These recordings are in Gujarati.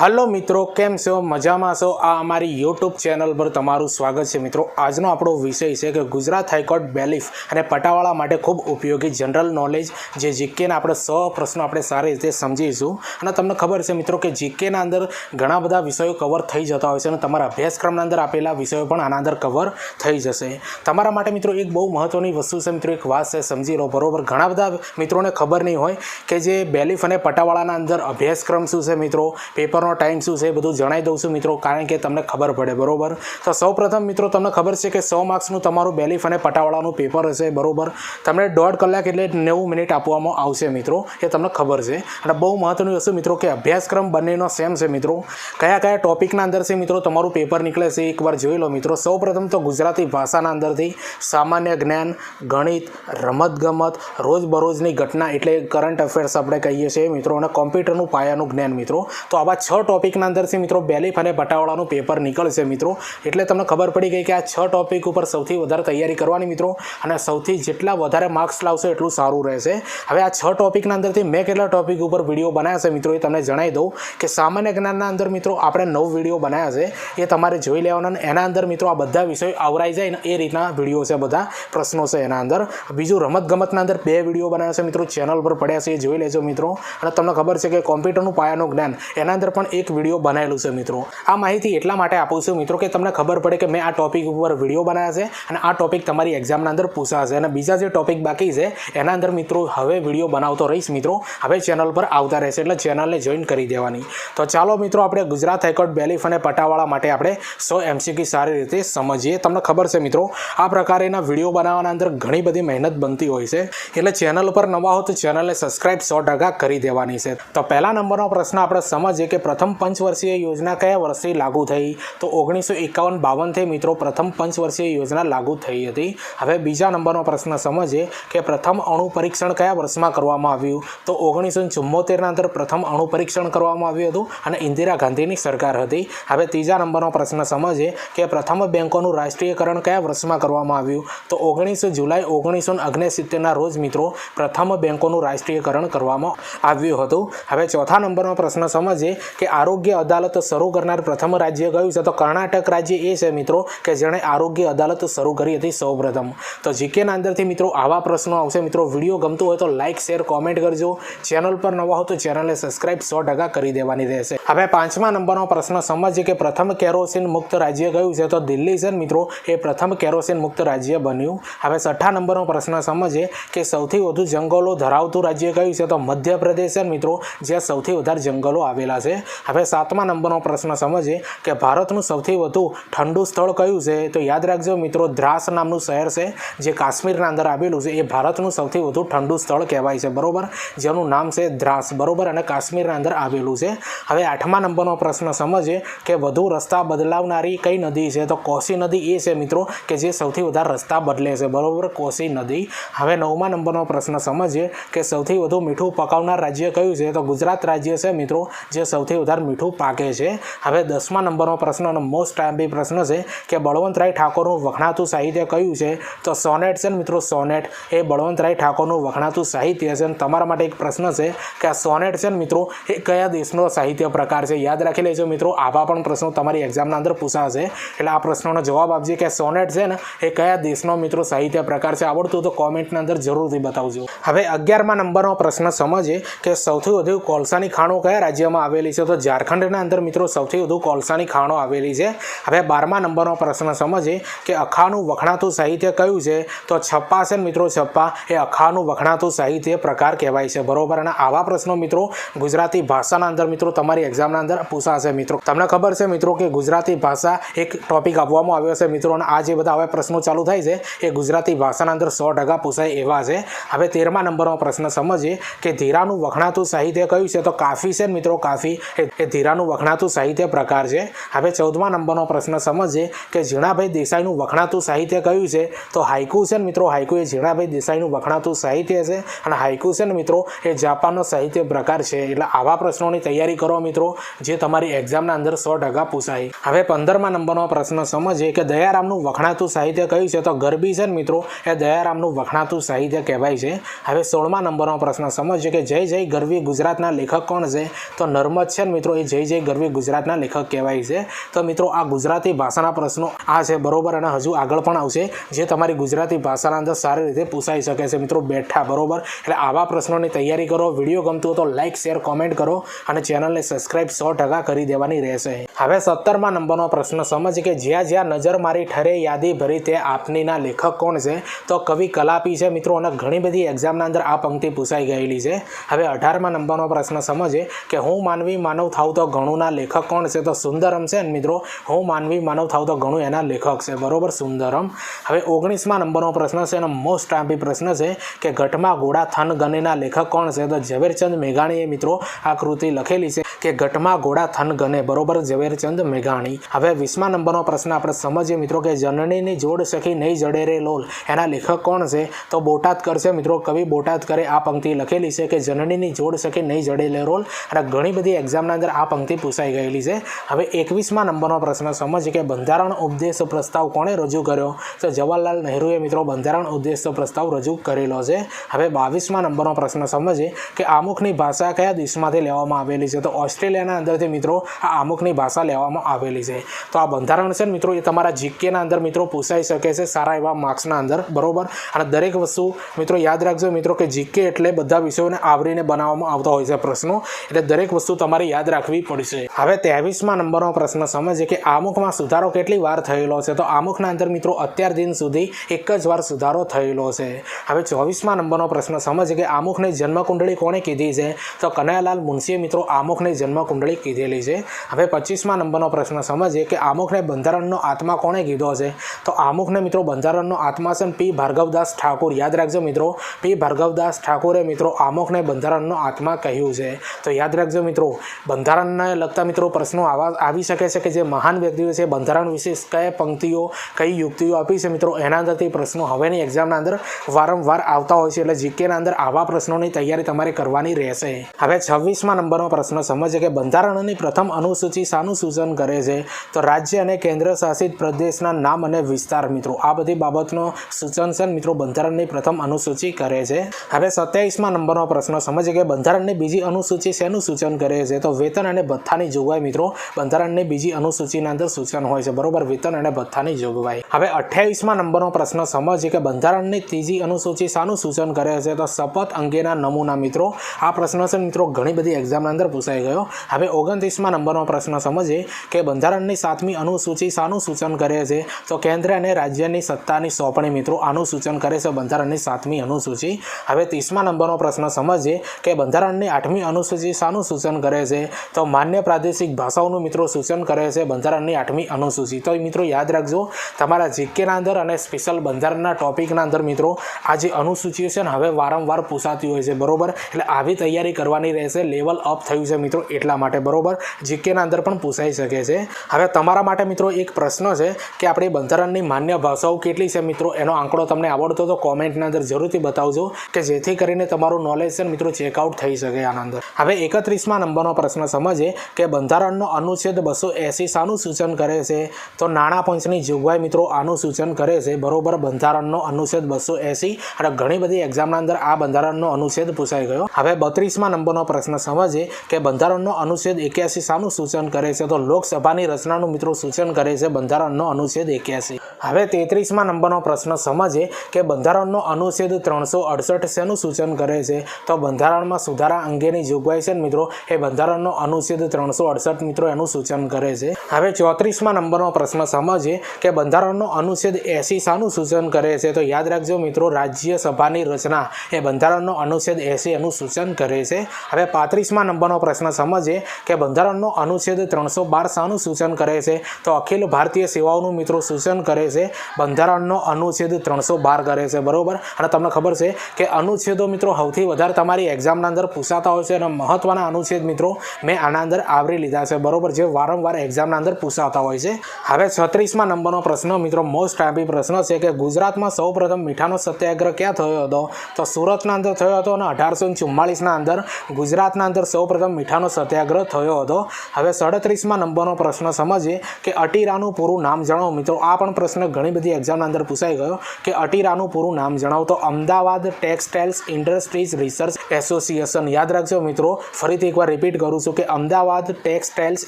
હલો મિત્રો, કેમ છો? મજામાં છો? આ અમારી યુટ્યુબ ચેનલ પર તમારું સ્વાગત છે. મિત્રો, આજનો આપણો વિષય છે કે ગુજરાત હાઈકોર્ટ બેલીફ અને પટાવાળા માટે ખૂબ ઉપયોગી જનરલ નોલેજ જે જીકેના આપણે 100 પ્રશ્નો આપણે સારી રીતે સમજીશું. અને તમને ખબર છે મિત્રો કે જીકેના અંદર ઘણા બધા વિષયો કવર થઈ જતા હોય છે અને તમારા અભ્યાસક્રમના અંદર આપેલા વિષયો પણ આના અંદર કવર થઈ જશે. તમારા માટે મિત્રો એક બહુ મહત્વની વસ્તુ છે મિત્રો, એક વાત છે, સમજી લો બરોબર. ઘણા બધા મિત્રોને ખબર નહીં હોય કે જે બેલીફ અને પટાવાળાના અંદર અભ્યાસક્રમ શું છે મિત્રો, પેપરનો ટાઈમ શું છે, બધું જણાવી દઉં છું મિત્રો, કારણ કે તમને ખબર પડે બરોબર. તો સૌપ્રથમ મિત્રો તમને ખબર છે કે 100 માર્ક્સનું તમારું બેલીફ અને પટાવાળાનું પેપર હશે બરોબર. તમને 1.5 કલાક એટલે 90 મિનિટ આપવામાં આવશે મિત્રો, એ તમને ખબર છે. અને બહુ મહત્વની વસ્તુ મિત્રો કે અભ્યાસક્રમ બંનેનો સેમ છે મિત્રો. કયા કયા ટોપિકના અંદર છે મિત્રો તમારું પેપર નીકળે છે એકવાર જોઈ લો મિત્રો. સૌપ્રથમ તો ગુજરાતી ભાષાના અંદરથી સામાન્ય જ્ઞાન, ગણિત, રમતગમત, રોજબરોજની ઘટના એટલે કરંટ અફેર્સ આપણે કહીએ છીએ મિત્રો, અને કોમ્પ્યુટરનું પાયાનું જ્ઞાન મિત્રો. તો આવા 6 ટોપિકના અંદરથી મિત્રો બેલીફ અને પટાવાળાનું પેપર નીકળશે મિત્રો. એટલે તમને ખબર પડી ગઈ કે આ 6 ટોપિક ઉપર સૌથી વધારે તૈયારી કરવાની મિત્રો, અને સૌથી જેટલા વધારે માર્ક્સ લાવશો એટલું સારું રહેશે. હવે આ 6 ટોપિકના અંદરથી મેં કેટલા ટોપિક ઉપર વિડીયો બનાવ્યા છે મિત્રો એ તમને જણાવી દઉં કે સામાન્ય જ્ઞાનના અંદર મિત્રો આપણે 9 વિડીયો બનાવ્યા છે, એ તમારે જોઈ લેવાના. એના અંદર મિત્રો આ બધા વિષયો આવરાઈ જાય ને એ રીતના વિડીયો છે, બધા પ્રશ્નો છે એના અંદર. બીજું રમતગમતના અંદર 2 વિડીયો બનાવ્યા છે મિત્રો, ચેનલ પર પડ્યા છે, એ જોઈ લેજો મિત્રો. અને તમને ખબર છે કે કોમ્પ્યુટરનું પાયાનું જ્ઞાન એના અંદર પણ એક વિડીયો બનાવેલું છે મિત્રો. આ માહિતી એટલા માટે આપું છું મિત્રો કે તમને ખબર પડે કે મેં આ ટોપિક ઉપર વિડીયો બનાવ્યા છે અને આ ટોપિક તમારી એક્ઝામના અંદર પૂછાશે. અને બીજા જે ટોપિક બાકી છે એના અંદર મિત્રો હવે વિડીયો બનાવતો રહીશ મિત્રો, હવે ચેનલ પર આવતા રહેશે, એટલે ચેનલને જોઈન કરી દેવાની. તો ચાલો મિત્રો આપણે ગુજરાત હાઈકોર્ટ બેલીફ અને પટાવાળા માટે આપણે 100 MCQ સારી રીતે સમજીએ. તમને ખબર છે મિત્રો આ પ્રકારના વિડીયો બનાવવાના અંદર ઘણી બધી મહેનત બનતી હોય છે, એટલે ચેનલ પર નવા હો તો ચેનલને સબસ્ક્રાઇબ 100% કરી દેવાની છે. તો પહેલા નંબરનો પ્રશ્ન આપણે સમજીએ કે પ્રથમ પંચવર્ષીય યોજના કયા વર્ષથી લાગુ થઈ? તો 1951-52 થી મિત્રો પ્રથમ પંચવર્ષીય યોજના લાગુ થઈ હતી. હવે બીજા નંબરનો પ્રશ્ન સમજીએ કે પ્રથમ અણુ પરીક્ષણ કયા વર્ષમાં કરવામાં આવ્યું? તો 1974ના અંદર પ્રથમ અણુ પરીક્ષણ કરવામાં આવ્યું હતું અને ઇન્દિરા ગાંધીની સરકાર હતી. હવે ત્રીજા નંબરનો પ્રશ્ન સમજીએ કે પ્રથમ બેંકોનું રાષ્ટ્રીયકરણ કયા વર્ષમાં કરવામાં આવ્યું? તો 19 જુલાઈ 1969ના રોજ મિત્રો પ્રથમ બેંકોનું રાષ્ટ્રીયકરણ કરવામાં આવ્યું હતું. હવે ચોથા નંબરનો પ્રશ્ન સમજીએ કે આરોગ્ય અદાલત શરૂ કરનાર પ્રથમ રાજ્ય કયું છે? તો કર્ણાટક રાજ્ય એ છે મિત્રો કે જેણે આરોગ્ય અદાલત શરૂ કરી હતી સૌપ્રથમ. તો જીકેના અંદરથી મિત્રો આવા પ્રશ્નો આવશે મિત્રો. વિડીયો ગમતો હોય તો લાઇક, શેર, કોમેન્ટ કરજો. ચેનલ પર નવા હો તો ચેનલને સબસ્ક્રાઇબ 100% કરી દેવાની રહેશે. હવે પાંચમા નંબરનો પ્રશ્ન સમજીએ કે પ્રથમ કેરોસીન મુક્ત રાજ્ય કયું છે? તો દિલ્હી છે મિત્રો, એ પ્રથમ કેરોસીન મુક્ત રાજ્ય બન્યું. હવે છઠ્ઠા નંબરનો પ્રશ્ન સમજીએ કે સૌથી વધુ જંગલો ધરાવતું રાજ્ય કયું છે? તો મધ્યપ્રદેશ છે મિત્રો, જ્યાં સૌથી વધારે જંગલો આવેલા છે. હવે સાતમા નંબરનો પ્રશ્ન સમજીએ કે ભારતનું સૌથી વધુ ઠંડુ સ્થળ કયું છે? તો યાદ રાખજો મિત્રો, દ્રાસ નામનું શહેર છે જે કાશ્મીરના અંદર આવેલું છે, એ ભારતનું સૌથી વધુ ઠંડુ સ્થળ કહેવાય છે બરોબર, જેનું નામ છે દ્રાસ બરોબર, અને કાશ્મીરના અંદર આવેલું છે. હવે આઠમા નંબરનો પ્રશ્ન સમજીએ કે વધુ રસ્તા બદલાવનારી કઈ નદી છે? તો કોસી નદી એ છે મિત્રો કે જે સૌથી વધારે રસ્તા બદલે છે બરોબર, કોસી નદી. હવે નવમા નંબરનો પ્રશ્ન સમજીએ કે સૌથી વધુ મીઠું પકાવનાર રાજ્ય કયું છે? તો ગુજરાત રાજ્ય છે મિત્રો, જે સૌથી વધારે મીઠું પાકે છે. હવે 10મા નંબરનો પ્રશ્ન અને મોસ્ટ આઈમ્પી પ્રશ્ન છે કે બળવંતરાય ઠાકોરનું વખણાતું સાહિત્ય કયું છે? તો સોનેટ છે મિત્રો, સોનેટ એ બળવંતરાય ઠાકોરનું વખણાતું સાહિત્ય છે. અને તમારા માટે એક પ્રશ્ન છે કે આ સોનેટ છે મિત્રો એ કયા દેશનો સાહિત્ય પ્રકાર છે? યાદ રાખી લેજો મિત્રો, આવા પણ પ્રશ્નો તમારી એક્ઝામના અંદર પૂછાશે, એટલે આ પ્રશ્નોનો જવાબ આપજે કે સોનેટ છે ને એ કયા દેશનો મિત્રો સાહિત્ય પ્રકાર છે. આવડતું તો કોમેન્ટની અંદર જરૂરથી બતાવજો. હવે 11મા નંબરનો પ્રશ્ન સમજીએ કે સૌથી વધુ કોલસાની ખાણો કયા રાજ્યમાં આવેલી છે? તો ઝારખંડના અંદર મિત્રો સૌથી વધુ કોલસાની ખાણો આવેલી છે. હવે 12મા નંબરનો પ્રશ્ન સમજીએ કે અખાનું વખણાતું સાહિત્ય કયું છે? તો છપ્પા છે મિત્રો, છપ્પા એ અખાનું વખણાતું સાહિત્ય પ્રકાર કહેવાય છે બરોબર. અને આવા પ્રશ્નો મિત્રો ગુજરાતી ભાષાના અંદર મિત્રો તમારી એક્ઝામના અંદર પૂછાશે મિત્રો. તમને ખબર છે મિત્રો કે ગુજરાતી ભાષા એક ટોપિક આપવામાં આવ્યો છે મિત્રો, અને આ જે બધા હવે પ્રશ્નો ચાલુ થાય છે એ ગુજરાતી ભાષાના અંદર 100% પૂછાય એવા છે. હવે 13મા નંબરનો પ્રશ્ન સમજીએ કે ધીરાનું વખણાતું સાહિત્ય કયું છે? તો કાફી છે મિત્રો, કાફી એ ધીરાનું વખણાતું સાહિત્ય પ્રકાર છે. હવે 14મા નંબરનો પ્રશ્ન સમજીએ કે ઝીણાભાઈ દેસાઈનું વખણાતું સાહિત્ય કયું છે? તો હાઇકુ છે મિત્રો, હાઇકુ એ ઝીણાભાઈ દેસાઈનું વખણાતું સાહિત્ય છે, અને હાઇકુ છે ને મિત્રો એ જાપાનનો સાહિત્ય પ્રકાર છે. એટલે આવા પ્રશ્નોની તૈયારી કરો મિત્રો, જે તમારી એક્ઝામના અંદર 100% પૂછાય. હવે 15મા નંબરનો પ્રશ્ન સમજીએ કે દયારામનું વખણાતું સાહિત્ય કયું છે? તો ગરબી છે ને મિત્રો એ દયારામનું વખણાતું સાહિત્ય કહેવાય છે. હવે 16મા નંબરનો પ્રશ્ન સમજીએ કે જય જય ગરવી ગુજરાતના લેખક કોણ છે? તો નર્મદ છે મિત્રો એ જય જય ગરવી ગુજરાતના લેખક કહેવાય છે। તો મિત્રો આ ગુજરાતી ભાષાના પ્રશ્નો આ છે બરોબર, અને હજુ આગળ પણ આવશે જે તમારી ગુજરાતી ભાષાના અંદર સારી રીતે પૂછાઈ શકે છે મિત્રો બેઠા બરોબર। એટલે આવા પ્રશ્નોની તૈયારી કરો। વિડીયો ગમતું તો લાઇક શેર કોમેન્ટ કરો અને ચેનલને સબસ્ક્રાઇબ 100% કરી દેવાની રહેશે। હવે 17મા નંબરનો પ્રશ્ન સમજ કે જ્યાં જ્યાં નજર મારી ઠરે યાદી ભરી તે આપનીના લેખક કોણ છે? તો કવિ કલાપી છે મિત્રો, અને ઘણી બધી એક્ઝામના અંદર આ પંક્તિ પૂછાઈ ગયેલી છે। હવે 18મા નંબરનો પ્રશ્ન સમજે કે હું માનવી માનવ થાવ તો ઘણુંના લેખક કોણ છે? તો સુંદરમ છે ને મિત્રો, હું માનવી માનવ થાવ તો ઘણું એના લેખક છે બરોબર, સુંદરમ। હવે 19મા નંબરનો પ્રશ્ન છે અને મોસ્ટ આંપી પ્રશ્ન છે કે ઘટમાં ઘોડા થન ગનેના લેખક કોણ છે? તો ઝવેરચંદ મેઘાણીએ મિત્રો આ કૃતિ લખેલી છે કે ઘટમાં ઘોડા થન ગને બરોબર, ઝવેરચંદ મેઘાણી। હવે 20મા નંબરનો પ્રશ્ન આપણે સમજીએ મિત્રો કે જનનીની જોડ સખી નહીં જડે રે લોલ એના લેખક કોણ છે? તો બોટાદકર છે મિત્રો, કવિ બોટાદકરે આ પંક્તિ લખેલી છે કે જનનીની જોડ સખી નહીં જડે રે લોલ, અને ઘણી બધી એક્ઝામના અંદર આ પંક્તિ પૂછાઈ ગયેલી છે। હવે 21મા નંબરનો પ્રશ્ન સમજીએ કે બંધારણ ઉપદેશ પ્રસ્તાવ કોણે રજૂ કર્યો? તો જવાહરલાલ નહેરુએ મિત્રો બંધારણ ઉપદેશ પ્રસ્તાવ રજૂ કરેલો છે। હવે 22મા નંબરનો પ્રશ્ન સમજીએ કે આમુખની ભાષા કયા દેશમાંથી લેવામાં આવેલી છે? તો ઓસ્ટ્રેલિયાના અંદરથી મિત્રો આ આમુખની ભાષા લેવામાં આવેલી છે। તો આ બંધારણ છે ને મિત્રો એ તમારા જીકેના અંદર મિત્રો પૂછાઈ શકે છે સારા એવા માર્ક્સના અંદર બરોબર। અને દરેક વસ્તુ મિત્રો યાદ રાખજો મિત્રો કે જીકે એટલે બધા વિષયોને આવરીને બનાવવામાં આવતા હોય છે પ્રશ્નો, એટલે દરેક વસ્તુ તમારે યાદ રાખવી પડશે। હવે 23મા નંબરનો પ્રશ્ન સમજીએ કે આમુખમાં સુધારો કેટલી વાર થયેલો છે? તો આમુખના અંદર મિત્રો અત્યાર દિન સુધી એક જ વાર સુધારો થયેલો છે। હવે 24મા નંબરનો પ્રશ્ન સમજીએ કે આમુખની જન્મકુંડળી કોણે કીધી છે? તો કનૈયાલાલ મુનશીએ મિત્રો આમુખની જન્મકુંડળી કીધેલી છે। હવે 25મા નંબરનો પ્રશ્ન સમજીએ કે આમુખને બંધારણનો આત્મા કોણે કીધો છે? તો આમુખને મિત્રો બંધારણનો આત્મા છે પી ભાર્ગવદાસ ઠાકુર, યાદ રાખજો મિત્રો, પી ભાર્ગવદાસ ઠાકુરે મિત્રો આમુખને બંધારણનો આત્મા કહ્યું છે। તો યાદ રાખજો મિત્રો બંધારણને લગતા મિત્રો પ્રશ્નો આવી શકે છે કે જે મહાન વ્યક્તિઓ છે બંધારણ વિશે કયા પંક્તિઓ કઈ યુક્તિઓ આપી છે મિત્રો એના અંદરથી પ્રશ્નો હવેની એક્ઝામના અંદર વારંવાર આવતા હોય છે, એટલે જીકેના અંદર આવા પ્રશ્નોની તૈયારી તમારે કરવાની રહેશે। હવે 26મા નંબરનો પ્રશ્ન સમજે કે બંધારણની પ્રથમ અનુસૂચિ શાનું સૂચન કરે છે? તો રાજ્ય અને કેન્દ્ર શાસિત પ્રદેશના નામ અને વિસ્તાર મિત્રો આ બધી બાબતનો સૂચન છે મિત્રો બંધારણની પ્રથમ અનુસૂચિ કરે છે। હવે 27મા નંબરનો પ્રશ્ન સમજે કે બંધારણની બીજી અનુસૂચિ શેનું સૂચન કરે છે? તો વેતન અને ભથ્થાની જોગવાઈ મિત્રો બંધારણની બીજી અનુસૂચિના અંદર સૂચન હોય છે બરોબર, વેતન અને ભથ્થાની જોગવાઈ। હવે 28મા નંબરનો પ્રશ્ન સમજીએ કે બંધારણની ત્રીજી અનુસૂચિ શાનું સૂચન કરે છે? તો શપથ અંગેના નમૂના મિત્રો આ પ્રશ્ન છે મિત્રો ઘણી બધી એક્ઝામના અંદર પૂછાઈ ગયો। હવે 29મા નંબરનો પ્રશ્ન સમજીએ કે બંધારણની 7મી અનુસૂચિ શાનું સૂચન કરે છે? તો કેન્દ્ર અને રાજ્યની સત્તાની સોંપણી મિત્રો આનું સૂચન કરે છે બંધારણની 7મી અનુસૂચિ। હવે 30મા નંબરનો પ્રશ્ન સમજીએ કે બંધારણની 8મી અનુસૂચિ શાનું સૂચન કરે છે? તો માન્ય પ્રાદેશિક ભાષાઓનું મિત્રો સૂચન કરે છે બંધારણની 8મી અનુસૂચિ। તો મિત્રો યાદ રાખજો તમારા જીકેના અંદર અને સ્પેશિયલ બંધારણના ટોપિકના અંદર મિત્રો આ જે અનુસૂચિઓ છે ને હવે વારંવાર પૂછાતી હોય છે બરોબર, એટલે આવી તૈયારી કરવાની રહેશે। લેવલ અપ થયું છે મિત્રો એટલા માટે બરોબર, જીકેના અંદર પણ પૂછાઈ શકે છે। હવે તમારા માટે મિત્રો એક પ્રશ્ન છે કે આપણી બંધારણની માન્ય ભાષાઓ કેટલી છે મિત્રો એનો આંકડો તમને આવડતો તો કોમેન્ટના અંદર જરૂરથી બતાવજો કે જેથી કરીને તમારું નોલેજ છે મિત્રો ચેકઆઉટ થઈ શકે આના અંદર। હવે 31મા નંબરનો પ્રશ્ન સમજીએ કે બંધારણનો અનુચ્છેદ 280 શાનું સૂચન કરે છે? તો નાણાં પંચની જોગવાઈ મિત્રો આનું સૂચન કરે છે બરોબર, બંધારણનો અનુચ્છેદ 280, અને ઘણી બધી એક્ઝામના અંદર આ બંધારણનો અનુચ્છેદ પૂછાઈ ગયો। હવે 32મા નંબરનો પ્રશ્ન સમજીએ કે બંધારણનો અનુચ્છેદ 81 શાનું સૂચન કરે છે? તો લોકસભાની રચનાનું મિત્રો સૂચન કરે છે બંધારણનો અનુચ્છેદ 81। હવે 33મા નંબરનો પ્રશ્ન સમજીએ કે બંધારણનો અનુચ્છેદ 368 શેનું સૂચન કરે છે? તો બંધારણમાં સુધારા અંગેની જોગવાઈ છે મિત્રો એ બંધારણનો અનુચ્છેદ 368 મિત્રો એનું સૂચન કરે છે। હવે 34મા નંબરનો પ્રશ્ન સમજીએ કે બંધારણનો અનુચ્છેદ 80 શાનું સૂચન કરે છે? તો યાદ રાખજો મિત્રો રાજ્યસભાની રચના એ બંધારણનો અનુચ્છેદ 80 એનું સૂચન કરે છે। હવે 35મા નંબરનો પ્રશ્ન સમજીએ કે બંધારણનો અનુચ્છેદ 312 શાનું સૂચન કરે છે? તો અખિલ ભારતીય સેવાઓનું મિત્રો સૂચન કરે છે બંધારણનો અનુચ્છેદ 312 કરે છે બરોબર। અને તમને ખબર છે કે અનુચ્છેદો મિત્રો સૌથી વધારે તમારી એક્ઝામના અંદર પૂછાતા હોય છે અને મહત્વના અનુચ્છેદ મિત્રો મેં આના અંદર આવરી લીધા છે બરોબર, જે વારંવાર એક્ઝામના અંદર પૂછાતા હોય છે। હવે 36મા નંબરનો પ્રશ્ન મિત્રો મોસ્ટ આંપી પ્રશ્ન છે કે ગુજરાતમાં સૌપ્રથમ મીઠાનો સત્યાગ્રહ ક્યાં થયો હતો? તો સુરતના અંદર થયો હતો અને 1844ના અંદર ગુજરાતના અંદર સૌપ્રથમ મીઠાનો સત્યાગ્રહ થયો હતો। હવે 37મા નંબરનો પ્રશ્ન સમજીએ કે અટીરાનું પૂરું નામ જણાવો મિત્રો આ પણ પ્રશ્ન ઘણી બધી એક્ઝામના અંદર પૂછાઈ ગયો કે અટીરાનું પૂરું નામ જણાવો? તો Ahmedabad textiles industries research association, યાદ રાખજો મિત્રો ફરીથી એકવાર રિપીટ કરું કરું છું કે Ahmedabad textiles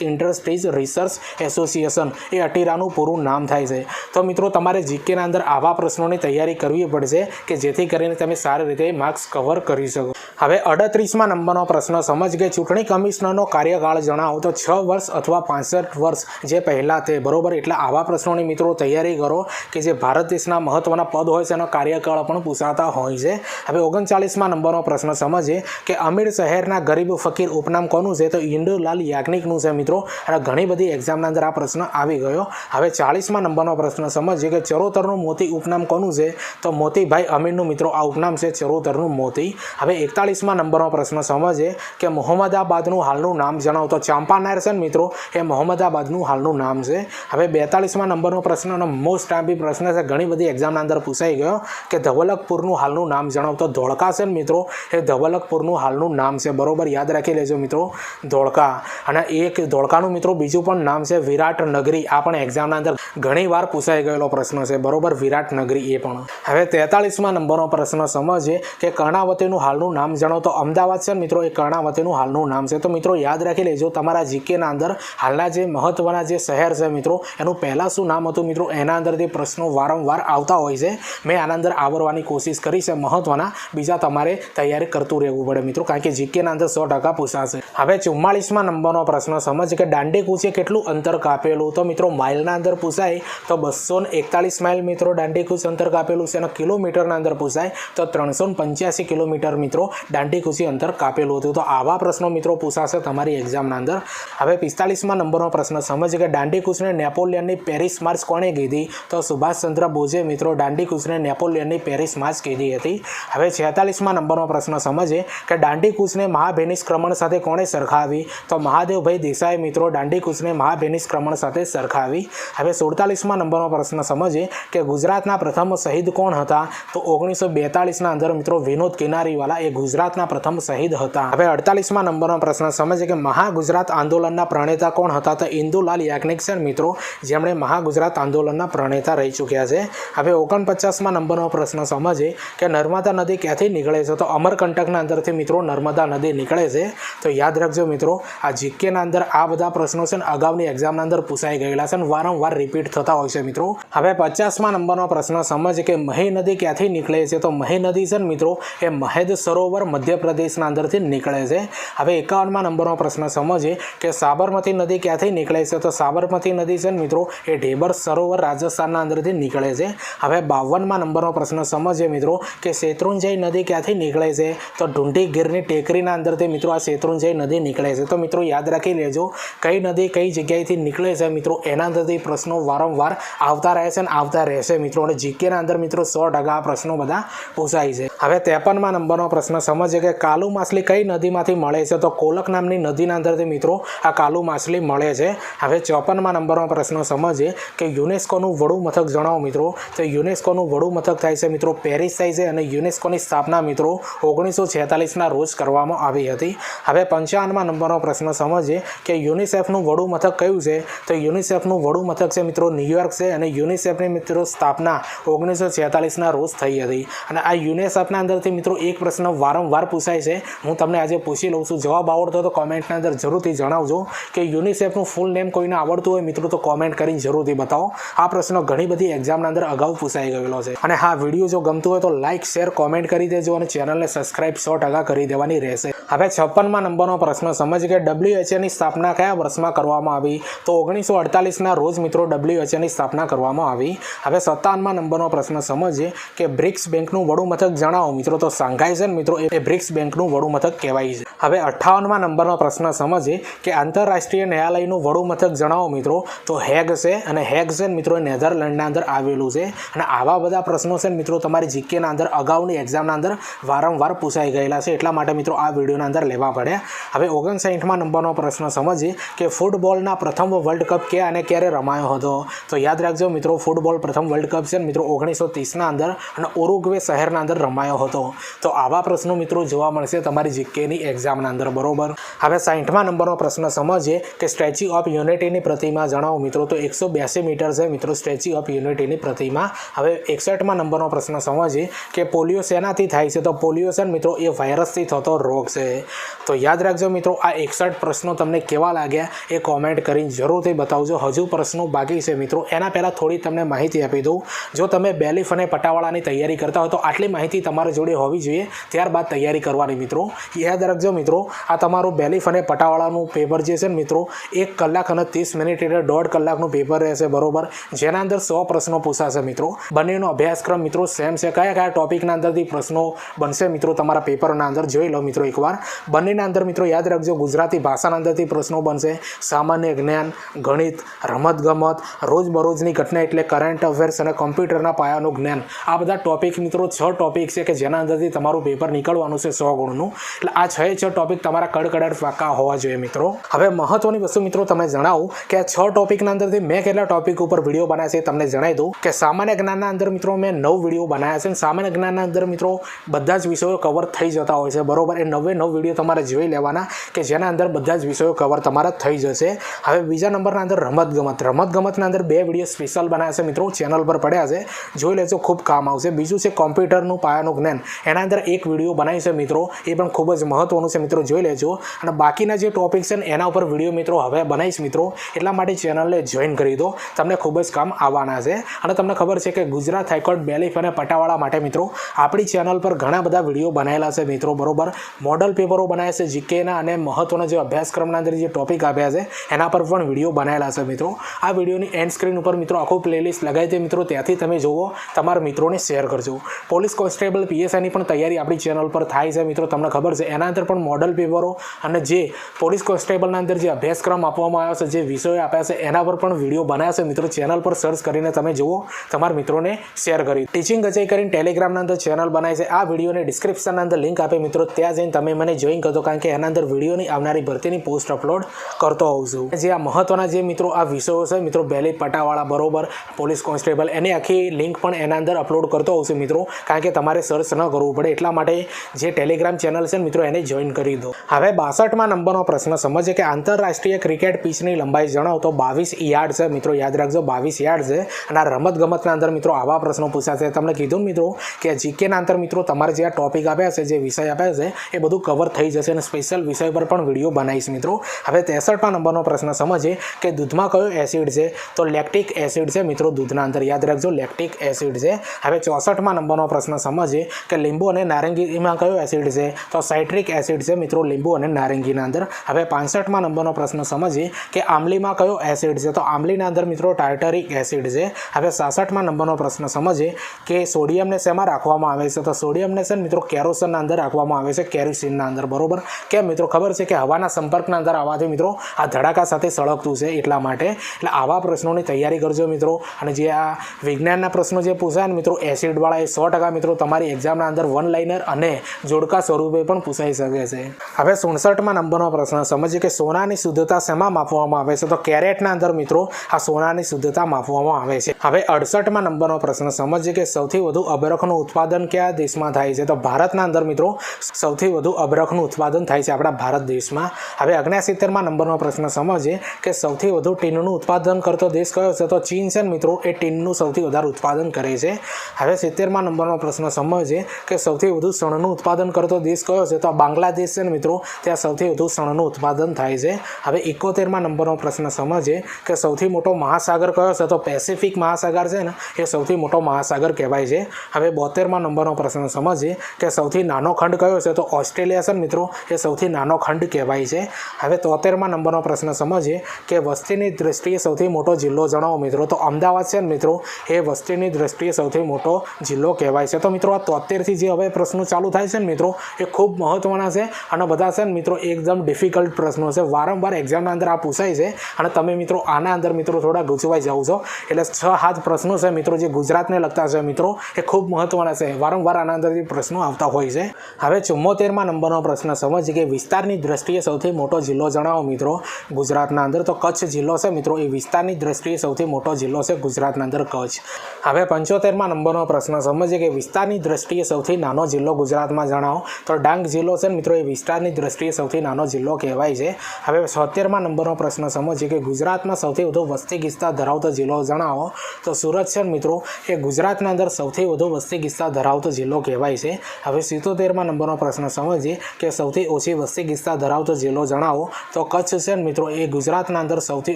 industries research association એ અટીરાનું પૂરું નામ થાય છે. તો મિત્રો તમારે જીકેના અંદર આવા પ્રશ્નોની તૈયારી કરવી પડશે કે જેથી કરીને તમે સારી રીતે માર્ક્સ કવર કરી શકો. હવે 38મા નંબરનો પ્રશ્ન સમજ કે ચૂંટણી કમિશનરનો કાર્યકાળ જણાવો તો 6 વર્ષ અથવા 65 વર્ષ જે પહેલાં તે બરોબર. એટલે આવા પ્રશ્નોની મિત્રો તૈયારી કરો કે જે ભારત દેશના મહત્વના પદ હોય છે એનો કાર્યકાળ પણ પૂછાતા હોય છે. હવે 39મા નંબરનો પ્રશ્ન સમજીએ કે અમીર શહેરના ગરીબ ફકીર ઉપનામ કોનું છે તો ઇન્દુલાલ યાજ્ઞિકનું છે મિત્રો. અને ઘણી બધી એક્ઝામના અંદર આ પ્રશ્ન આવી ગયો. હવે 40મા નંબરનો પ્રશ્ન સમજીએ કે ચરોતરનું મોતી ઉપનામ કોનું છે તો મોતીભાઈ અમીરનું મિત્રો આ ઉપનામ છે ચરોતરનું મોતી. હવે 41મા નંબરનો પ્રશ્ન સમજીએ કે મોહમ્મદાબાદનું હાલનું નામ જણાવો તો ચાંપાનેર છે મિત્રો એ મોહમ્મદાબાદનું હાલનું નામ છે. હવે 42મા નંબરનો પ્રશ્ન અને મોસ્ટ આંબી પ્રશ્ન છે, ઘણી બધી એક્ઝામના અંદર પૂછાઈ ગયો કે ધવલકપુરનું હાલનું નામ જણાવો તો ધોળકા છે મિત્રો એ ધવલકપુરનું હાલનું નામ છે બરોબર. યાદ રાખી લેજો મિત્રો ધોળકા. અને એક ધોળકાનું મિત્રો બીજું પણ નામ છે વિરાટ નગરી. આ પણ એક્ઝામના અંદર ઘણી વાર પૂછાઈ ગયેલો પ્રશ્ન છે બરોબર, વિરાટ નગરી એ પણ. હવે 43મા નંબરનો પ્રશ્ન સમજીએ કે કર્ણાવતીનું હાલનું નામ જણાવો તો અમદાવાદ છે મિત્રો એ કર્ણાવતીનું હાલનું નામ છે. તો મિત્રો યાદ રાખી લેજો તમારા જીકેના અંદર હાલના જે મહત્વના જે શહેર છે મિત્રો એનું પહેલાં શું નામ હતું મિત્રો એના અંદરથી પ્રશ્નો વારંવાર આવતા હોય છે. મેં આના અંદર આવરવાની કોશિશ કરી છે મહત્વના, બીજા તમારે તૈયારી કરતું રહેવું પડે મિત્રો કારણ કે જીકેના અંદર 100% પૂછાશે. હવે 44મા નંબરનો પ્રશ્ન સમજ કે દાંડી કૂચે કેટલું અંતર કાપેલું તો મિત્રો માઇલના અંદર પૂછાય તો 241 માઇલ મિત્રો દાંડી કૂચ અંતર કાપેલું છે. અને કિલોમીટરના અંદર પૂછાય તો 385 કિલોમીટર મિત્રો દાંડી કૂચી અંતર કાપેલું હતું. તો આવા પ્રશ્નો મિત્રો પૂછાશે તમારી એક્ઝામના અંદર. હવે 45મા નંબરનો પ્રશ્ન સમજ કે દાંડી કૂચને નેપોલિયનની પેરિસ માર્ચ કોણે કીધી તો સુભાષચંદ્ર બોઝે મિત્રો દાંડી કૂચને નેપોલિયનની પેરિસ માર્ચ કીધી હતી. હવે 46મા નંબરનો પ્રશ્ન સમજીએ કે દાંડી કૂચને મહાભેનિષ્ક્રમણ સાથે કોણે સરખાવી તો મહાદેવભાઈ દેસાઈ મિત્રો દાંડી કૂચને મહાભેનિષ્ક્રમણ સાથે સરખાવી. હવે 47મા નંબરનો પ્રશ્ન સમજીએ કે ગુજરાતના પ્રથમ શહીદ કોણ હતા તો 1942ના અંદર મિત્રો વિનોદ કિનારીવાલા એ ગુજરાતના પ્રથમ શહીદ હતા. હવે 48મા નંબરનો પ્રશ્ન સમજીએ કે મહાગુજરાત આંદોલનના પ્રણેતા કોણ હતા તો ઇન્દુલાલ યાજ્ઞિક છે મિત્રો જેમણે મહાગુજરાત આંદોલનના પ્રણેતા રહી ચૂક્યા છે. હવે 49મા નંબરનો પ્રશ્ન સમજીએ કે નર્મદા નદી ક્યાંથી નીકળે છે તો અમરકંટકના અંદરથી મિત્રો નર્મદા નદી નીકળે છે. તો યાદ રાખજો મિત્રો આ જીકેના અંદર આ બધા પ્રશ્નો છે ને અગાઉની એક્ઝામના અંદર પૂછાઈ ગયેલા છે અને વારંવાર રિપીટ થતા હોય છે મિત્રો. હવે 50મા નંબરનો પ્રશ્ન સમજીએ કે મહી નદી ક્યાંથી નીકળે છે તો મહી નદી છે ને મિત્રો એ મહેદ સરોવર મધ્યપ્રદેશના અંદરથી નીકળે છે. હવે 51મા નંબરનો પ્રશ્ન સમજીએ કે સાબરમતી નદી ક્યાંથી નીકળે છે તો સાબરમતી નદી છે ને મિત્રો એ ઢેબર સરોવર રાજસ્થાનના અંદરથી નીકળે છે. હવે 52મા નંબરનો પ્રશ્ન સમજીએ મિત્રો કે શેત્રુંજય નદી ક્યાંથી નીકળે છે તો ઢૂંઢી ગીરની ટેકરીના અંદરથી મિત્રો આ શેત્રુંજય નદી નીકળે છે. તો મિત્રો યાદ રાખી લેજો કઈ નદી કઈ જગ્યાએથી નીકળે છે મિત્રો એના અંદરથી પ્રશ્નો વારંવાર આવતા રહે છે અને આવતા રહેશે મિત્રો. અને જીકેના અંદર મિત્રો 100% આ પ્રશ્નો બધા પૂછાય છે. હવે 53મા નંબરનો પ્રશ્ન સમજીએ કે કાલુ માછલી કઈ નદીમાંથી મળે છે તો કોલક નામની નદીના અંદરથી મિત્રો આ કાલુ માછલી મળે છે. હવે 54મા નંબરનો પ્રશ્ન સમજીએ કે યુનેસ્કોનું વડું મથક જણાવો મિત્રો તો યુનેસ્કોનું વડું મથક થાય છે મિત્રો પેરિસ થાય છે. અને યુનેસ્કોની સ્થાપના મિત્રો 1946ના રોજ કરવામાં આવી હતી. હવે 55મા નંબરનો પ્રશ્ન સમજીએ કે યુનિસેફનું વડું મથક કયું છે તો યુનિસેફનું વડું મથક છે મિત્રો ન્યુયોર્ક છે. અને યુનિસેફની મિત્રો સ્થાપના 1946ના રોજ થઈ હતી. અને આ યુનિસેફના અંદરથી મિત્રો એક પ્રશ્ન વારંવાર પૂછાય છે, હું તમને આજે પૂછી લઉં છું. જવાબ આવડતો તો કોમેન્ટના અંદર જરૂરથી જણાવજો કે યુનિસેફનું ફૂલ નેમ કોઈને આવડતું હોય મિત્રો તો કોમેન્ટ કરીને જરૂરથી બતાવો. આ પ્રશ્ન ઘણી બધી એક્ઝામના અંદર અગાઉ પૂછાઈ ગયેલો છે. અને હા વિડીયો જો ગમતું હોય તો લાઇક શેર કોમેન્ટ કરી દેજો અને ચેનલને સબસ્ક્રાઇબ 100% કરી દેવાની રહેશે. હવે 56મા નંબરનો પ્રશ્ન સમજ કે WHOની સ્થાપના કયા વર્ષમાં કરવામાં આવી તો 1948ના રોજ મિત્રો WHOની સ્થાપના કરવામાં આવી. હવે 57મા નંબરનો પ્રશ્ન સમજીએ કે બ્રિક્સ બેંકનું વડું મથક જણાવો મિત્રો તો શાંઘાઈ છે મિત્રો એ બ્રિક્સ બેંકનું વડું મથક કહેવાય છે. હવે 58મા નંબરનો પ્રશ્ન સમજીએ કે આંતરરાષ્ટ્રીય ન્યાયાલયનું વડું મથક જણાવો મિત્રો તો હેગ છે. અને હેગ છે મિત્રો નેધરલેન્ડના અંદર આવેલું છે. અને આવા બધા પ્રશ્નો છે મિત્રો તમારી જીકેના અંદર અગાઉની એક્ઝામના અંદર વારંવાર પૂછાઈ ગયેલા છે એટલા માટે મિત્રો આ વિડીયોના અંદર લેવા પડ્યા. હવે 59મા નંબરનો પ્રશ્ન સમજીએ કે ફૂટબોલના પ્રથમ વર્લ્ડ કપ ક્યાં અને ક્યારે રમાયો હતો તો યાદ રાખજો મિત્રો ફૂટબોલ પ્રથમ વર્લ્ડ કપ છે મિત્રો 1930ના અંદર અને ઉરુગ્વે શહેરના અંદર રમાયો હતો. તો આવા પ્રશ્નો મિત્રો જોવા મળશે તમારી જીકેની એક્ઝામના અંદર બરોબર. હવે 60મા નંબરનો પ્રશ્ન સમજીએ કે સ્ટેચ્યુ ઓફ યુનિટીની પ્રતિમા જણાવો મિત્રો તો 182 મીટર છે મિત્રો સ્ટેચ્યુ ઓફ યુનિટીની પ્રતિમા. હવે 61મા નંબરનો પ્રશ્ન સમજીએ કે પોલિયો શેનાથી થાય છે તો પોલિયો છે મિત્રો એ વાયરસથી થતો રોગ છે. તો યાદ રાખજો મિત્રો આ 61 પ્રશ્નો તમને કેવા લાગ્યા એ કોમેન્ટ કરીને જરૂરથી બતાવજો. હજુ પ્રશ્નો બાકી છે મિત્રો. એના પહેલાં થોડી તમને માહિતી આપી દઉં. જો તમે બેલીફ અને પટાવાળાની તૈયારી કરતા હોય તો આટલી માહિતી તમારી જોડે હોવી જોઈએ, ત્યારબાદ તૈયારી કરવાની મિત્રો. યાદ રાખજો મિત્રો, આ તમારું બેલીફ અને પટાવાળાનું પેપર જે છે ને મિત્રો 1 કલાક અને 30 મિનિટ એટલે 1.5 કલાકનું પેપર રહેશે બરોબર, જેના અંદર 100 પ્રશ્નો પૂછાશે મિત્રો. બંનેનો અભ્યાસક્રમ મિત્રો સેમ છે. કયા ટોપિકના અંદરથી પ્રશ્નો બનશે મિત્રો તમારા પેપરના અંદર જોઈ લો મિત્રો એકવાર. બંનેના અંદર મિત્રો યાદ રાખજો, ગુજરાતી ભાષાના અંદરથી પ્રશ્નો બનશે, સામાન્ય જ્ઞાન, ગણિત, રમતગમત, રોજબરોજની ઘટના એટલે કરંટ અફેર્સ અને કોમ્પ્યુટરના પાયાનું જ્ઞાન. આ બધા ટોપિક મિત્રો 6 ટોપિક છે કે જેના અંદરથી તમારું પેપર નીકળવાનું છે 100 ગુણનું. એટલે આ 6 ટોપિક તમારા કડકડાટ પાકા હોવા જોઈએ મિત્રો. હવે મહત્વની વસ્તુ મિત્રો તમને જણાવું કે આ 6 ટોપિકના અંદરથી મેં કેટલા ટોપિક ઉપર વિડીયો બનાવ્યા છે તમને જણાવી દઉં કે સામાન્ય જ્ઞાનના અંદર મિત્રો મેં 9 વિડીયો બનાવ્યા છે. સામાન્ય જ્ઞાનના અંદર મિત્રો બધા જ વિષયો કવર થઈ જતા હોય છે બરોબર. એ 9 વિડીયો તમારે જોઈ લેવાના કે જેના અંદર બધા જ વિષયો કવર તમારા થઈ જશે. હવે બીજા નંબરના અંદર રમતગમતના અંદર 2 વિડીયો સ્પેશિયલ બનાવ્યા છે મિત્રો, ચેનલ પર પડ્યા છે, જોઈ લેજો, ખૂબ કામ આવશે. બીજું છે કોમ્પ્યુટરનું પાયાનું જ્ઞાન, એના અંદર 1 વિડીયો બનાવી છે મિત્રો, એ પણ ખૂબ જ મહત્વનું છે મિત્રો, જોઈ લેજો. અને બાકીના જે ટોપિક છે ને એના ઉપર વિડીયો મિત્રો હવે બનાવીશ મિત્રો, એટલા માટે ચેનલને જોઈન કરી દો, તમને ખૂબ જ કામ આવવાના છે. અને તમને ખબર છે કે ગુજરાત હાઈકોર્ટ બેલીફ અને પટાવાળા માટે મિત્રો આપણી ચેનલ પર ઘણા બધા વિડીયો બનાવેલા છે મિત્રો બરોબર. મોડલ પેપરો બનાવ્યા છે જીકેના અને મહત્વના જે અભ્યાસક્રમના અંદર જે ટોપિક આપ્યા છે એના પર પણ વિડીયો બનાવેલા છે મિત્રો. આ વિડીયોની એન્ડ સ્ક્રીન ઉપર મિત્રો આખું પ્લેલિસ્ટ લગાવી દે મિત્રો, ત્યાંથી તમે જુઓ, તમારા મિત્રોને શેર કરજો. પોલીસ કોન્સ્ટેબલ પીએસઆઈની પણ તૈયારી આપણી ચેનલ પર થાય છે મિત્રો, તમને ખબર છે. એના અંદર પણ મોડલ પેપરો અને જે પોલીસ કોન્સ્ટેબલના અંદર જે અભ્યાસક્રમ આપવામાં આવ્યો છે, જે વિષયો આપ્યા છે એના પર પણ વિડીયો બનાવ્યા છે મિત્રો. ચેનલ પર સર્ચ કરીને તમે જુઓ, તમારા મિત્રોને શેર કરી. ટીચિંગ અજય કરીને ટેલિગ્રામના અંદર ચેનલ બનાવી છે. આ વિડીયોને ડિસ્ક્રિપ્શનના અંદર લિંક આપે મિત્રો, ત્યાં જઈને તમે મને જોઈન કરજો, કારણ કે એના અંદર વિડીયોની આવનારી ભરતીની પોસ્ટ અપલોડ કરતો હોઉં છું. જે આ મહત્વના જે મિત્રો આ વિષયો છે મિત્રો, બેલીફ પટાવાળા બરોબર, પોલીસ કોન્સ્ટેબલ, એની આખી લિંક પણ એના અંદર અપલોડ કરતો હોઉં છું મિત્રો, કારણ કે તમારે સર્ચ ન કરવું પડે. એટલા માટે જે ટેલિગ્રામ ચેનલ છે મિત્રો એને જોઈન કરી દો. હવે 62મા નંબરનો પ્રશ્ન સમજીએ કે આંતરરાષ્ટ્રીય ક્રિકેટ પિચની લંબાઈ જણાવો તો 22 યાર્ડ છે મિત્રો, યાદ રાખજો 22 યાર્ડ છે. અને આ રમતગમતના અંદર મિત્રો આવા પ્રશ્નો પૂછાશે. તમને કીધું મિત્રો કે જીકેના અંદર મિત્રો તમારે જે આ ટોપિક આપ્યા છે, જે વિષય આપ્યા છે એ બધું કવર થઈ જશે અને સ્પેશિયલ વિષય પર પણ વિડીયો બનાવીશ મિત્રો. હવે 63મા નંબરનો પ્રશ્ન સમજીએ કે દૂધમાં કયો એસિડ છે તો લેક્ટિક એસિડ છે મિત્રો, દૂધના અંદર યાદ રાખજો લેક્ટિક એસિડ છે. હવે 64મા નંબરનો પ્રશ્ન સમજીએ કે લીંબુ અને નારંગીમાં કયો એસિડ છે તો સાઇટ્રિક એસિડ છે મિત્રો, લીંબુ અને નારંગીના અંદર. હવે 65મા નંબરનો પ્રશ્ન સમજીએ કે આંબલીમાં કયો એસિડ છે તો આંબલીના અંદર મિત્રો ટાર્ટરિક એસિડ છે. હવે 66મા નંબરનો પ્રશ્ન સમજીએ કે સોડિયમને શેમાં રાખવામાં આવે છે તો સોડિયમને છે મિત્રો કેરોસીનના અંદર રાખવામાં આવે છે, કેરોસીનના અંદર બરોબર. કેમ મિત્રો, ખબર છે કે હવાના સંપર્કના અંદર આવવાથી મિત્રો આ ધડાકા સાથે સળગતું છે, એટલા માટે. એટલે આવા પ્રશ્નોની તૈયારી કરજો મિત્રો. અને જે આ વિજ્ઞાનના પ્રશ્નો જે પૂછાય ને મિત્રો એસિડવાળા, એ 100% મિત્રો તમારી એક્ઝામના અંદર વન લાઇનર અને જોડકા સ્વરૂપે પણ પૂછાઈ શકે છે. હવે 67મા નંબરનો પ્રશ્ન સમજીએ કે સોનાની શુદ્ધતા શેમાં માપવામાં આવે છે તો કેરેટના અંદર મિત્રો આ સોનાની શુદ્ધતા માપવામાં આવે છે. હવે 68મા નંબરનો પ્રશ્ન સમજીએ કે સૌથી વધુ અબરખનું ઉત્પાદન કયા દેશમાં થાય છે તો ભારતના અંદર મિત્રો સૌથી વધુ અબરખનું ઉત્પાદન થાય છે આપણા ભારત દેશમાં. હવે 69મા નંબરનો પ્રશ્ન સમજીએ કે સૌથી વધુ ટીનનું ઉત્પાદન કરતો દેશ કયો છે તો ચીન છે મિત્રો, એ ટીનનું સૌથી વધારે ઉત્પાદન કરે છે. હવે 70મા નંબરનો પ્રશ્ન સમજીએ કે સૌથી વધુ શણનું ઉત્પાદન કરતો દેશ કયો છે તો બાંગ્લાદેશ છે મિત્રો, ત્યાં સૌથી વધુ શણનું ઉત્પાદન થાય છે. હવે 71મા નંબરનો પ્રશ્ન સમજીએ કે સૌથી મોટો મહાસાગર કયો છે તો પેસિફિક મહાસાગર છે ને, એ સૌથી મોટો મહાસાગર કહેવાય છે. હવે 72મા નંબરનો પ્રશ્ન સમજીએ કે સૌથી નાનો ખંડ કયો છે તો ઓસ્ટ્રેલિયા છે મિત્રો, એ સૌથી નાનો ખંડ કહેવાય છે. હવે 73મા નંબરનો પ્રશ્ન સમજીએ કે વસ્તીની દ્રષ્ટિએ સૌથી મોટો જિલ્લો જણાવો મિત્રો તો અમદાવાદ છે ને મિત્રો, એ વસ્તીની દ્રષ્ટિએ સૌથી મોટો જિલ્લો કહેવાય છે. તો મિત્રો આ 73થી જે હવે પ્રશ્નો ચાલુ થાય છે ને મિત્રો, એ ખૂબ મહત્વના છે અને બધા છે ને મિત્રો એકદમ ડિફિકલ્ટ પ્રશ્નો છે. વારંવાર એક્ઝામના અંદર આ પૂછાય છે અને તમે મિત્રો આના અંદર મિત્રો થોડા ગૂંચવાઈ જાઓ છો. એટલે 6-7 પ્રશ્નો છે મિત્રો જે ગુજરાતને લગતા છે મિત્રો, એ ખૂબ મહત્વના છે. વારંવાર આના અંદરથી પ્રશ્નો આવતા હોય છે. હવે 74મા નંબરનો પ્રશ્ન સમજીએ કે વિસ્તારની દ્રષ્ટિએ સૌથી મોટો જિલ્લો જણાવો મિત્રો ગુજરાતના અંદર તો કચ્છ જિલ્લો છે મિત્રો, એ વિસ્તારની દ્રષ્ટિએ સૌથી મોટો જિલ્લો છે ગુજરાતના અંદર કચ્છ. હવે 75મા નંબરનો પ્રશ્ન સમજીએ કે વિસ્તારની દ્રષ્ટિએ સૌથી નાનો જિલ્લો ગુજરાતમાં જણાવો તો ડાંગ જિલ્લો છે મિત્રો, એ વિસ્તારની દ્રષ્ટિએ સૌથી નાનો જિલ્લો કહેવાય છે. હવે 76મા નંબરનો પ્રશ્ન સમજીએ કે ગુજરાતમાં સૌથી વધુ વસ્તી ગીચતા ધરાવતો જિલ્લો જણાવો તો સુરત છે મિત્રો, એ ગુજરાતના અંદર સૌથી વધુ વસ્તી ગીચતા ધરાવતો જિલ્લો કહેવાય છે. હવે 77મા નંબરનો પ્રશ્ન સમજીએ કે સૌથી ઓછી વસ્તી વસ્તી ગીચતા ધરાવતો જિલ્લો જણાવો તો કચ્છ છે ને મિત્રો એ ગુજરાતના અંદર સૌથી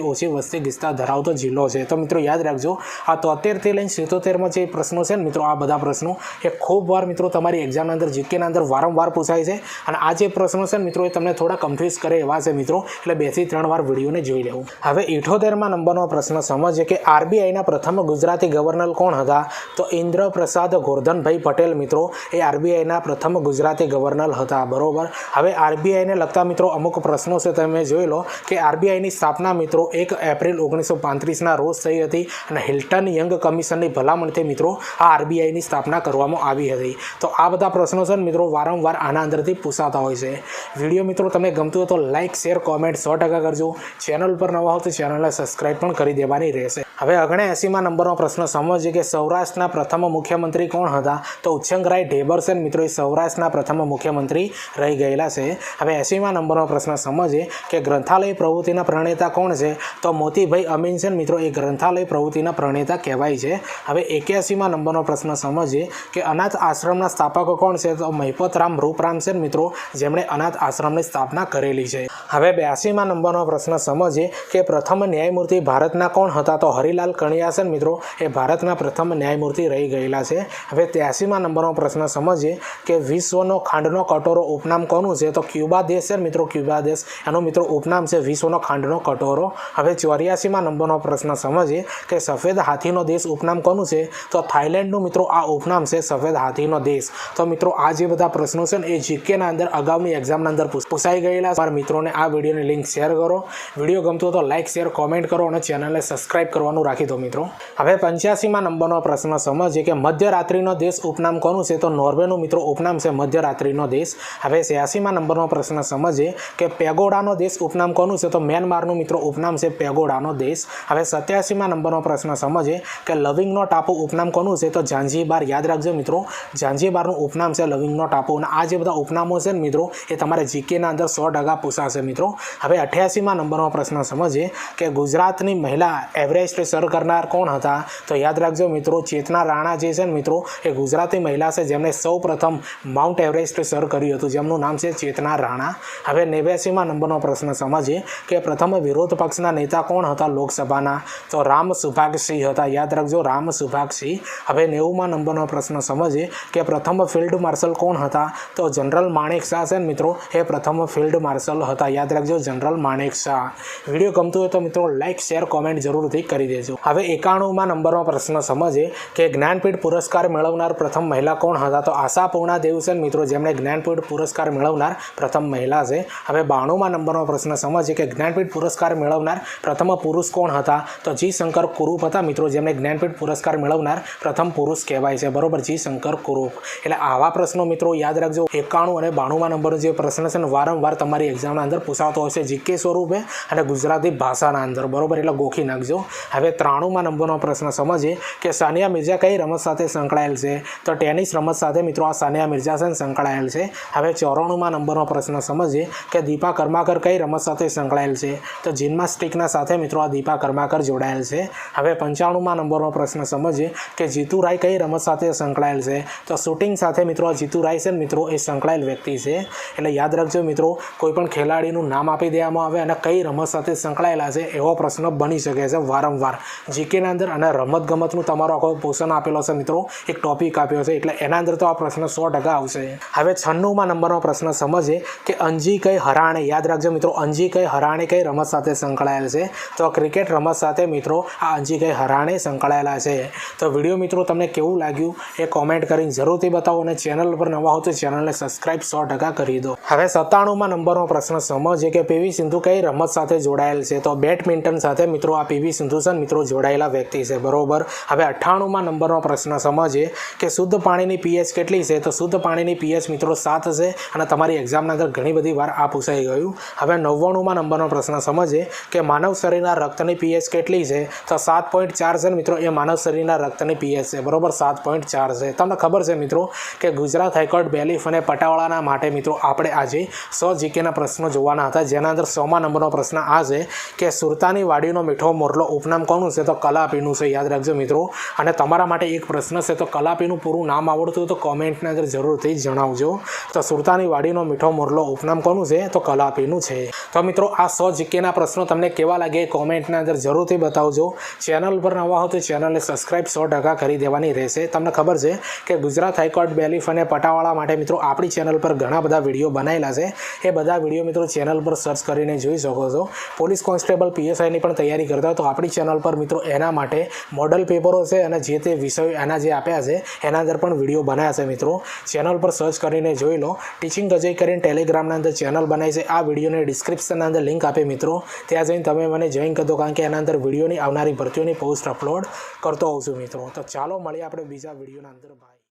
ઓછી વસ્તી ગીચતા ધરાવતો જિલ્લો છે. તો મિત્રો યાદ રાખજો આ 73થી લઈને 77માં જે પ્રશ્નો છે ને મિત્રો આ બધા પ્રશ્નો એ ખૂબ વાર મિત્રો તમારી એક્ઝામના અંદર જીકેના અંદર વારંવાર પૂછાય છે અને આ જે પ્રશ્નો છે ને મિત્રો એ તમને થોડા કન્ફ્યુઝ કરે એવા છે મિત્રો, એટલે 2 થી 3 વાર વિડીયોને જોઈ લેવું. હવે 78માં નંબરનો પ્રશ્ન સમજીએ કે આરબીઆઈના પ્રથમ ગુજરાતી ગવર્નર કોણ હતા? તો ઇન્દ્રપ્રસાદ ગોરધનભાઈ પટેલ મિત્રો એ આરબીઆઈના પ્રથમ ગુજરાતી ગવર્નર હતા. બરોબર. હવે આરબીઆઈને લગતા મિત્રો અમુક પ્રશ્નો છે તમે જોઈ લો કે આરબીઆઈની સ્થાપના મિત્રો 1 એપ્રિલ 1935ના રોજ થઈ હતી અને હિલ્ટન યંગ કમિશનની ભલામણથી મિત્રો આ આરબીઆઈની સ્થાપના કરવામાં આવી હતી. તો આ બધા પ્રશ્નો છે મિત્રો વારંવાર આના અંદરથી પૂછાતા હોય છે. વિડીયો મિત્રો તમને ગમતું હોય તો લાઇક શેર કોમેન્ટ 100% કરજો. ચેનલ પર નવા હો તો ચેનલને સબસ્ક્રાઈબ પણ કરી દેવાની રહેશે. હવે 79માં નંબરનો પ્રશ્ન સમજીએ કે સૌરાષ્ટ્રના પ્રથમ મુખ્યમંત્રી કોણ હતા? તો ઉચ્છંગરાય ઢેબર છે મિત્રો એ સૌરાષ્ટ્રના પ્રથમ મુખ્યમંત્રી રહી ગયેલા છે. હવે 80માં નંબરનો પ્રશ્ન સમજીએ કે ગ્રંથાલય પ્રવૃત્તિના પ્રણેતા કોણ છે? તો મોતીભાઈ અમીન છે મિત્રો એ ગ્રંથાલય પ્રવૃત્તિના પ્રણેતા કહેવાય છે. હવે 81માં નંબરનો પ્રશ્ન સમજીએ કે અનાથ આશ્રમના સ્થાપકો કોણ છે? તો મહિપતરામ રૂપરામ છે મિત્રો જેમણે અનાથ આશ્રમની સ્થાપના કરેલી છે. હવે 82માં નંબરનો પ્રશ્ન સમજીએ કે પ્રથમ ન્યાયમૂર્તિ ભારતના કોણ હતા? તો હરિલાલ કણિયા છે મિત્રો એ ભારતના પ્રથમ ન્યાયમૂર્તિ રહી ગયેલા છે. હવે 83માં નંબરનો પ્રશ્ન સમજીએ કે વિશ્વનો ખાંડનો કટોરો ઉપનામ કોનું છે? તો ક્યુબા દેશ છે મિત્રો, ક્યુબા દેશ એનું મિત્રો ઉપનામ છે વિશ્વનો ખાંડનો કટોરો. હવે 84માં નંબરનો પ્રશ્ન સમજીએ કે સફેદ હાથીનો દેશ ઉપનામ કોનું છે? તો થાઈલેન્ડનું મિત્રો આ ઉપનામ છે સફેદ હાથીનો દેશ. તો મિત્રો આ જે બધા પ્રશ્નો છે ને એ જીકેના અંદર અગાઉની એક્ઝામના અંદર પૂછાઈ ગયેલા. મારા મિત્રોને આ વિડીયોની લિંક શેર કરો. વિડીયો ગમતો હોય તો લાઇક શેર કોમેન્ટ કરો અને ચેનલને સબસ્ક્રાઈબ કરવાનું રાખી દો મિત્રો. હવે 85માં નંબરનો પ્રશ્ન સમજીએ કે મધ્યરાત્રિનો દેશ ઉપનામ કોનું છે? તો નોર્વેનું મિત્રો ઉપનામ છે મધ્યરાત્રિનો દેશ. હવે 86માં નંબરનો પ્રશ્ન સમજીએ કે પેગોડાનો દેશ ઉપનામ કોનું છે? તો મ્યાનમારનું મિત્રો ઉપનામ છે પેગોડાનો દેશ. હવે 87માં નંબરનો પ્રશ્ન સમજીએ કે લવિંગનો ટાપુ ઉપનામ કોનું છે? તો ઝાંઝીબાર. યાદ રાખજો મિત્રો ઝાંઝીબારનું ઉપનામ છે લવિંગનો ટાપુ. અને આ જે બધા ઉપનામો છે ને મિત્રો એ તમારે જીકેના અંદર 100% પૂછાશે મિત્રો. હવે 88માં નંબરનો પ્રશ્ન સમજીએ કે ગુજરાતની મહિલા એવરેસ્ટ સર કરનાર કોણ હતા? તો યાદ રાખજો મિત્રો ચેતના રાણા જે છે ને મિત્રો એ ગુજરાતી મહિલા છે જેમણે સૌ પ્રથમ માઉન્ટ એવરેસ્ટ સર કર્યું હતું, જેમનું નામ છે ચેતના રાણા. હવે 89માં નંબરનો પ્રશ્ન સમજીએ કે પ્રથમ વિરોધ પક્ષના નેતા કોણ હતા લોકસભાના? તો રામ સુભાગસિંહ હતા. યાદ રાખજો રામ સુભાગસિંહ. હવે 90માં નંબરનો પ્રશ્ન સમજીએ કે પ્રથમ ફિલ્ડ માર્શલ કોણ હતા? તો જનરલ માણેક શાહ છે ને મિત્રો એ પ્રથમ ફિલ્ડ માર્શલ હતા. યાદ રાખજો જનરલ માણેક શાહ. વિડીયો ગમતું હોય તો મિત્રો લાઇક શેર કોમેન્ટ જરૂરથી કરી દેજો. હવે 91માં નંબરનો પ્રશ્ન સમજીએ કે જ્ઞાનપીઠ પુરસ્કાર મેળવનાર પ્રથમ મહિલા કોણ હતા? તો આશાપૂર્ણા દેવ છે મિત્રો જેમણે જ્ઞાનપીઠ પુરસ્કાર મેળવનાર પ્રથમ મહિલા છે. હવે 92માં નંબરનો પ્રશ્ન સમજીએ કે જ્ઞાનપીઠ પુરસ્કાર મેળવનાર પ્રથમ પુરુષ કોણ હતા? તો જી શંકર કુરૂપ હતા મિત્રો જેમણે જ્ઞાનપીઠ પુરસ્કાર મેળવનાર પ્રથમ પુરુષ કહેવાય છે. બરોબર, જી શંકર કુરૂપ. એટલે આવા પ્રશ્નો મિત્રો યાદ રાખજો. 91 અને 92માં નંબરનો જે પ્રશ્ન છે ને વારંવાર તમારી એક્ઝામના અંદર પૂછાતો હોય છે જીકે સ્વરૂપે અને ગુજરાતી ભાષાના અંદર. બરોબર, એટલે ગોખી નાખજો. હવે 93માં નંબરનો પ્રશ્ન સમજીએ કે સાનિયા મિર્ઝા કઈ રમત સાથે સંકળાયેલ છે? તો ટેનિસ રમત સાથે મિત્રો આ સાનિયા મિર્ઝા છે સંકળાયેલ છે. હવે 94માં નંબરનો પ્રશ્ન સમજીએ કે દીપા કર્માકર કઈ રમત સાથે સંકળાયેલ છે? તો જિમ્નાસ્ટિકના સાથે મિત્રો આ દીપા કર્માકર જોડાયેલ છે. હવે 95માં નંબરનો પ્રશ્ન સમજીએ કે જીતુ રાય કઈ રમત સાથે સંકળાયેલ છે? તો શૂટિંગ સાથે મિત્રો આ જીતુ રાય છે મિત્રો એ સંકળાયેલ વ્યક્તિ છે. એટલે યાદ રાખજો મિત્રો કોઈ પણ ખેલાડીનું નામ આપી દેવામાં આવે અને કઈ રમત સાથે સંકળાયેલા છે એવો પ્રશ્ન બની શકે છે વારંવાર જીકેના અંદર. અને રમતગમતનું તમારો આખો પોર્શન આપેલો છે મિત્રો, એક ટોપિક આપ્યો છે એટલે એના અંદર તો આ પ્રશ્ન 100% આવશે. હવે 96માં નંબરનો પ્રશ્ન સમજીએ કે અંજી કઈ હરાણે. યાદ રાખજો મિત્રો અંજી કઈ હરાણે કઈ રમત સાથે સંકળાયેલ છે? તો ક્રિકેટ રમત સાથે મિત્રો આ અંજી કઈ હરાણે સંકળાયેલા છે. તો વિડીયો મિત્રો તમને કેવું લાગ્યું એ કોમેન્ટ કરીને જરૂરથી બતાવો અને ચેનલ પર નવા હો તો ચેનલને સબસ્ક્રાઈબ 100% કરી દો. હવે 97માં નંબરનો પ્રશ્ન સમજીએ કે પીવી સિંધુ કઈ રમત સાથે જોડાયેલ છે? તો બેડમિન્ટન સાથે મિત્રો આ પીવી સિંધુ છે મિત્રો જોડાયેલા વ્યક્તિ છે. બરોબર. હવે 98માં નંબરનો પ્રશ્ન સમજીએ કે શુદ્ધ પાણીની પીએચ કેટલી છે? તો શુદ્ધ પાણીની પીએચ મિત્રો 7 છે અને તમારી એક્ઝામના અંદર ઘણી બધી વાર આ પૂછાઈ ગયું. હવે 99માં નંબરનો પ્રશ્ન સમજીએ કે માનવ શરીરના રક્તની પીએચ કેટલી છે? તો 7.4 છે મિત્રો એ માનવ શરીરના રક્તની પીએચ છે. બરોબર, 7.4 છે. તમને ખબર છે મિત્રો કે ગુજરાત હાઈકોર્ટ બેલીફ અને પટાવાળાના માટે મિત્રો આપણે આજે 100 જીકેના પ્રશ્નો જોવાના હતા, જેના અંદર 100માં નંબરનો પ્રશ્ન આ છે કે સુરતાની વાડીનો મીઠો મોરલો ઉપનામ કોનું છે તો કલાપીનું છે, યાદ રાખજો મિત્રો. અને તમારા માટે એક પ્રશ્ન છે, તો કલાપીનું પૂરું નામ આવડતું હોય તો કોમેન્ટની અંદર જરૂરથી જણાવજો. તો સુરતાની વાડીનો મીઠો મોરલો ઉપનામ કોનું છે તો કલાપીનું છે. તો મિત્રો આ 100 જીકેના પ્રશ્નો તમને કેવા લાગે કોમેન્ટની અંદર જરૂરથી બતાવજો. ચેનલ પર નવા હો તો ચેનલને સબસ્ક્રાઇબ 100% કરી દેવાની રહેશે. તમને ખબર છે કે ગુજરાત હાઈકોર્ટ બેલીફ અને પટાવાળા માટે મિત્રો આપણી ચેનલ પર ઘણા બધા વિડીયો બનાવેલા છે. એ બધા વિડીયો મિત્રો ચેનલ પર સર્ચ કરીને જોઈ શકો છો. પોલીસ કોન્સ્ટેબલ પીએસઆઈની પણ તૈયારી કરતા હોય તો આપણી ચેનલ પર મિત્રો એના માટે મોડલ પેપરો છે અને જે તે વિષયો એના જે આપ્યા છે એના અંદર પણ વિડીયો બનાવ્યા છે. મિત્રો ચેનલ પર સર્ચ કરીને જોઈ લો. ટીચિંગ અજય કરીને ટેલિગ્રામના અંદર ચેનલ બનાવી છે. આ વિડીયોને ડિસ્ક્રિપ્શનના અંદર લિંક આપે મિત્રો, ત્યાં જઈને તમે મને જોઈન કરી દો, કારણ કે એના અંદર વિડીયોની આવનારી ભરતીઓની પોસ્ટ અપલોડ કરતો હોઉં છું મિત્રો. તો ચાલો મળીએ આપણે બીજા વિડીયોના અંદર. બાય.